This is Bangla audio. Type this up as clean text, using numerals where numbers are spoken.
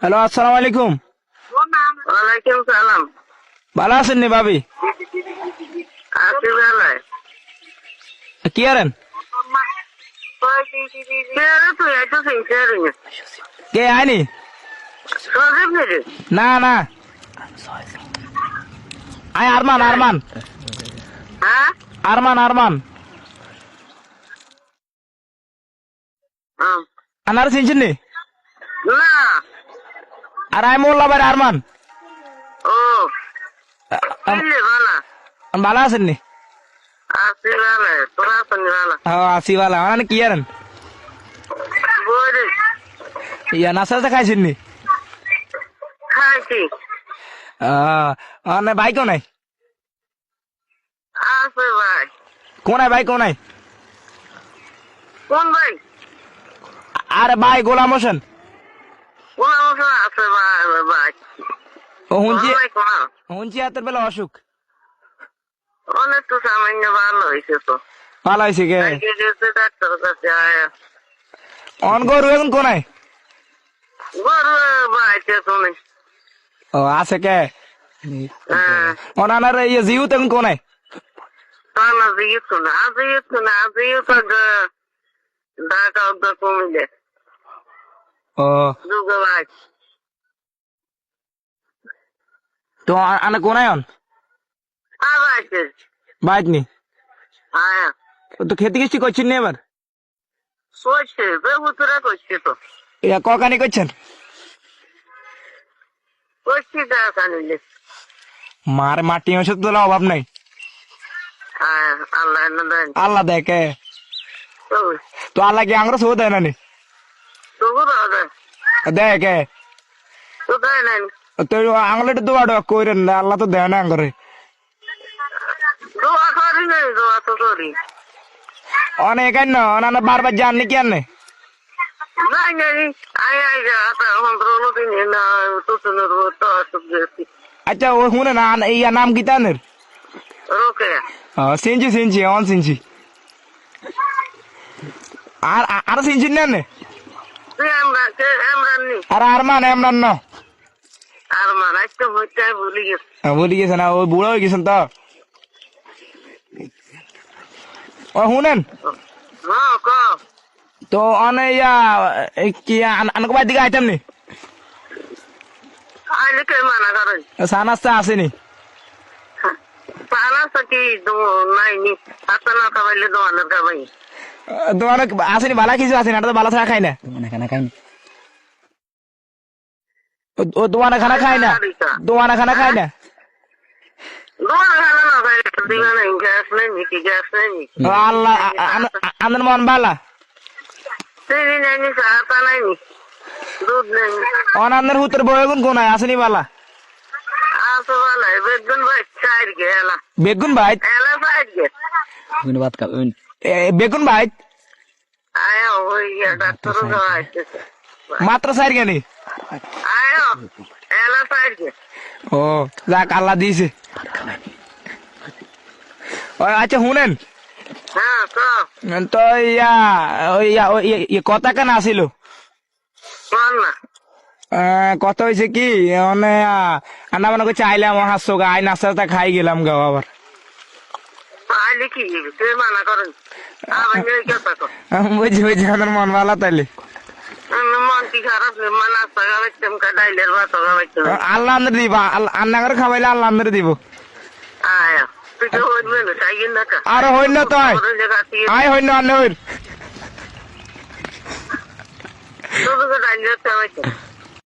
হ্যালো, আসসালামু আলাইকুম। ওয়ালাইকুম সালাম। ভালো আছেন নি ভাবি? আছি ভালো। কি আরেন? তুই এত সিনসিয়ার কে আইনি? সজীব নাকি? না না, আই আরমান আরমান হ্যাঁ আরমান আরমান আনার চিনছেন নি? না। আর আই মোল্লা ভাই আরমান। ও ভালো। ভালো আছেন নি? আছি ভালো। তোরা আছেন ভালো? আছি ভালো। মানে কি আরেন? বলি ইয়া নাস্তা খাইছেন নি? খাইছি। না ভাই কোনাই? আছে ভাই। কোনায় ভাই কোনায়? কোন ভাই? আরে ভাই গোলাম হোসেন। কোন অবস্থা আছে ভাই? ভাই ও হুঞ্চি ভাই কোন? হুঞ্চি হাতের বেলা অসুখ। অনেক তো সামান্য ভালো হয়েছে তো। ভালো হয়েছে কে? আজকে গেছে ডাক্তার কাছে আয়া। অন গরু এখন কোনায়? গরু ভাই শুনে। ও আছে কে? হ্যাঁ ওনার ইয়ে জিউ তেমন কোনায়? না জিজ্ঞেস না আজ জিজ্ঞেস না আজ জিজ্ঞেস ঢাকা উদ্যোগ কমিলে ও দুগো ভাই। তো আনা কোনায় অন? আবার বাইত নি? হ্যাঁ তো খেতে গেছি করছেন নি এবার? করছে বেগুতরা করছে তো। ইয়া ককানি করছেন? করছি দেখা নিলে। মার মাটি ওষুধ তোলা অভাব নাই। হ্যাঁ আল্লাহ দেন আল্লাহ দেখে তো আল্লাহ কি আংরা সো দেয় না নি? তবু দেয় দেখে তো দেয় নাই। তো আংলাটা দোয়া ডোয়া করেন না, আল্লাহ তো দেয় না আঙ্গরে। দোয়া করি নাই দোয়া তো করি অনেক না অনানা বারবার জাননি কি আনে? নাই নাই আয় আয় যা এখন রোলো দিন না তো শুনুর তো আসুক গেছি আচ্ছা ও শুনে না ইয়া নাম কি তানের? রোকে সিনজি সিনজি অন সিনজি আর আর সিনজি না নে? তুই আমরা নি আর আরমান এমন না আর মারাই তো হইতে ভুলি গেছি। বলি গেছে না, ওই বুড়া হয়ে গেছেন তো। ও শুনেন হ্যাঁ ক তো অনে ইয়া কি আনকো বাই দিকে আইটেম নি? আইলে কে মানা করেন সানাস্তা আসেনি? পালা কি নাই নি হাতে না খাবাইলে দোয়ানের খাবাই দোকানে আসেনি, বালা কিছু আসেনি, এটা তো বালা ছাড়া খাই না। ও দোয়ানা খানা খায় না, দোয়ানা খানা খায় না। দোয়ান খানা না খাইলে দিবে না গ্যাস নেই কি গ্যাস নেই আল্লাহ আন্দর মন বালা চিনি নেই নি চাহতা নাই নি দুধ নেই অনান্দের হুতর বয়গুন কোন আসেনি বালা? আসো ভালো বেগুন ভাই চাইর গে এলা বেগুন ভাই? এলা চাইর গে বেগুন ভাই আয়া ওই ডাক্তার গাইছে মাত্র সাইর গেনি? আয়া এলা চাইর গে ও যাক আল্লাহ দিয়েছে। আচ্ছা শুনেন হ্যাঁ তো ইয়া ইয়া কথা কেন আসিল? কোন না কথা হয়েছে কি মানে আন্না মানে চাইলাম হাসছো গা আই নাস্তা খাই গেলাম গাও আবার। আইলে কি তুই মানা করেন আবার কথা কর বুঝি বুঝি আমার মন ভালো তাইলে মন কি খারাপ মানে নাস্তা খাওয়াইতাম ডাইলের ভাত খাওয়াইতাম আল্লাহ আন্দার দিব, আন্না করে খাওয়াইলে আল্লাহ আন্দার দিব। আয়া তুই তো হইল না চাই না আর হইন না তো আয় হইন না আন্না হইন তো ডাইলের খাওয়াইতাম